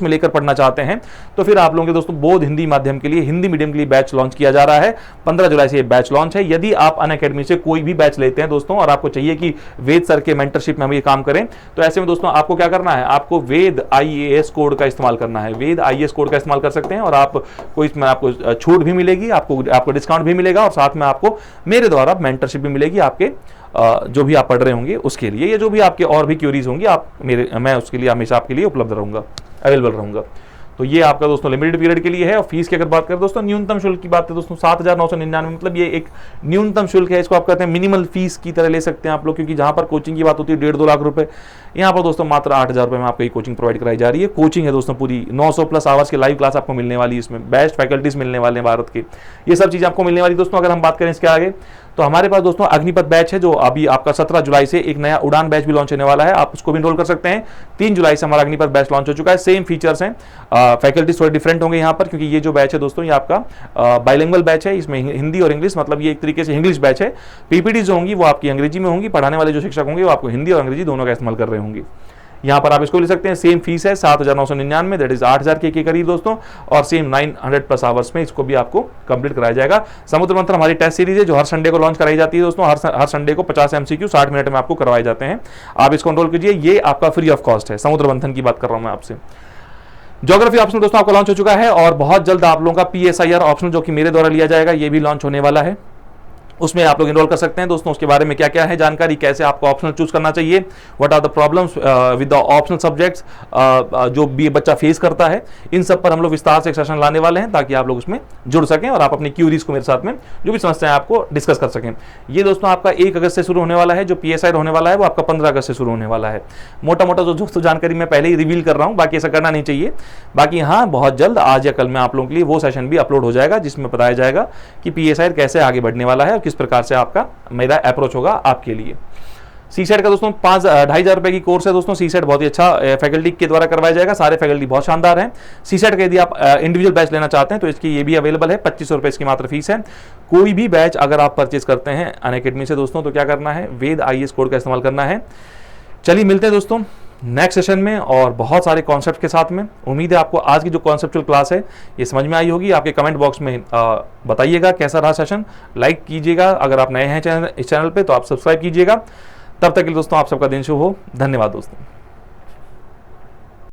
A: लेकर पढ़ना चाहते हैं, तो फिर आप लोगों के दोस्तों बोध हिंदी माध्यम के लिए, हिंदी मीडियम के लिए बैच लॉन्च किया जा रहा है। 15 जुलाई से ये बैच लॉन्च है। यदि आप अनअकैडमी से कोई भी बैच लेते हैं दोस्तों, और आपको चाहिए कि वेद सर के मेंटरशिप में हम ये काम करें, तो ऐसे में दोस्तों आपको क्या करना है, आपको वेद IAS कोड का इस्तेमाल करना है। वेद IAS कोड का इस्तेमाल कर सकते हैं, और आपको इसमें आपको छूट भी मिलेगी, आपको डिस्काउंट भी मिलेगा, और साथ में आपको मेरे द्वारा मेंटरशिप भी मिलेगी आपके जो भी आप पढ़ रहे होंगे उसके लिए। ये जो भी आपके और भी क्यूरीज होंगी, मैं उसके लिए हमेशा आपके लिए उपलब्ध रहूंगा, अवेलेबल रहूंगा। तो ये आपका दोस्तों लिमिटेड पीरियड के लिए है। और फीस की अगर बात करें दोस्तों, न्यूनतम शुल्क की बात है दोस्तों 7,999, मतलब ये एक न्यूनतम शुल्क है। इसको आप कहते हैं मिनिमल फीस की तरह ले सकते हैं आप लोग, क्योंकि जहां पर कोचिंग की बात होती है 1.5-2 लाख रुपए, यहाँ पर दोस्तों मात्र 8,000 रुपए में आपको ये कोचिंग प्रोवाइड कराई जा रही है। कोचिंग है दोस्तों पूरी 900+ आवर्स की लाइव क्लास आपको मिलने वाली है, इसमें बेस्ट फैकल्टीज मिलने वाले हैं भारत के, ये सब चीज़ आपको मिलने वाली दोस्तों। अगर हम बात करें इसके आगे, तो हमारे पास दोस्तों अग्निपथ बैच है, जो अभी आपका 17 जुलाई से एक नया उड़ान बैच भी लॉन्च होने वाला है, आप उसको भी इनरोल कर सकते हैं। 3 जुलाई से हमारा अग्निपथ बैच लॉन्च हो चुका है। सेम फीचर्स हैं, फैकल्टीज थोड़े डिफरेंट होंगे यहाँ पर, क्योंकि ये जो बैच है दोस्तों ये आपका बाइलिंगुअल बैच है, इसमें हिंदी और इंग्लिश, मतलब ये एक तरीके से इंग्लिश बैच है। पीपीटी जो होंगी वो आपकी अंग्रेजी में होंगी, पढ़ाने वाले जो शिक्षक होंगे वो आपको हिंदी और अंग्रेजी दोनों का इस्तेमाल कर रहे होंगे। यहाँ पर आप इसको ले सकते हैं। सेम फीस है 7,999, दैट इज 8,000 के करीब दोस्तों, और सेम 900+ आवर्स में इसको भी आपको कंप्लीट कराया जाएगा। समुद्र मंथन हमारी टेस्ट सीरीज है, जो हर संडे को लॉन्च कराई जाती है दोस्तों। हर संडे को 50 MCQ 60 मिनट में आपको करवाए जाते हैं। आप इसको एनरोल कीजिए, ये आपका फ्री ऑफ कॉस्ट है। समुद्र मंथन की बात कर रहा हूं मैं आपसे। ज्योग्राफी ऑप्शनल दोस्तों आपका लॉन्च हो चुका है, और बहुत जल्द आप लोगों का PSIR ऑप्शनल जो कि मेरे द्वारा लिया जाएगा, ये भी लॉन्च होने वाला है। उसमें आप लोग इनरोल कर सकते हैं दोस्तों। उसके बारे में क्या क्या है जानकारी, कैसे आपको ऑप्शनल चूज करना चाहिए, what are the problems with the optional subjects जो भी बच्चा फेस करता है, इन सब पर हम लोग विस्तार से एक सेशन लाने वाले हैं, ताकि आप लोग उसमें जुड़ सकें और आप अपनी क्यूरीज को मेरे साथ में जो भी समस्याएं आपको डिस्कस कर सकें। ये दोस्तों आपका 1 अगस्त से शुरू होने वाला है। जो PSI होने वाला है वो आपका 15 अगस्त से शुरू होने वाला है। मोटा मोटा जो दोस्तों जानकारी मैं पहले ही रिवील कर रहा हूँ, बाकी ऐसा करना नहीं चाहिए। बाकी हाँ, बहुत जल्द आज या कल में आप लोगों के लिए वो सेशन भी अपलोड हो जाएगा, जिसमें बताया जाएगा कि PSI कैसे आगे बढ़ने वाला है और किस प्रकार से आपका मेरा अप्रोच होगा आपके लिए। सीसेट का दोस्तों 2,500 रुपए की कोर्स है दोस्तों। सीसेट बहुत ही अच्छा फैकल्टी के द्वारा करवाया जाएगा, सारे फैकल्टी बहुत शानदार हैं। सीसेट का यदि आप इंडिविजुअल बैच लेना चाहते हैं तो इसकी ये भी अवेलेबल है। 2500 रुपए इसकी मात्र फीस है। कोई भी बैच अगर आप परचेज करते हैं अनअकैडमी से दोस्तों, तो क्या करना है, वेद IAS कोड का इस्तेमाल करना है। चलिए मिलते हैं दोस्तों नेक्स्ट सेशन में और बहुत सारे कॉन्सेप्ट के साथ में। उम्मीद है आपको आज की जो कॉन्सेप्चुअल क्लास है ये समझ में आई होगी। आपके कमेंट बॉक्स में बताइएगा कैसा रहा सेशन। लाइक कीजिएगा, अगर आप नए हैं इस चैनल पे तो आप सब्सक्राइब कीजिएगा। तब तक के लिए दोस्तों आप सबका दिन शुभ हो। धन्यवाद दोस्तों।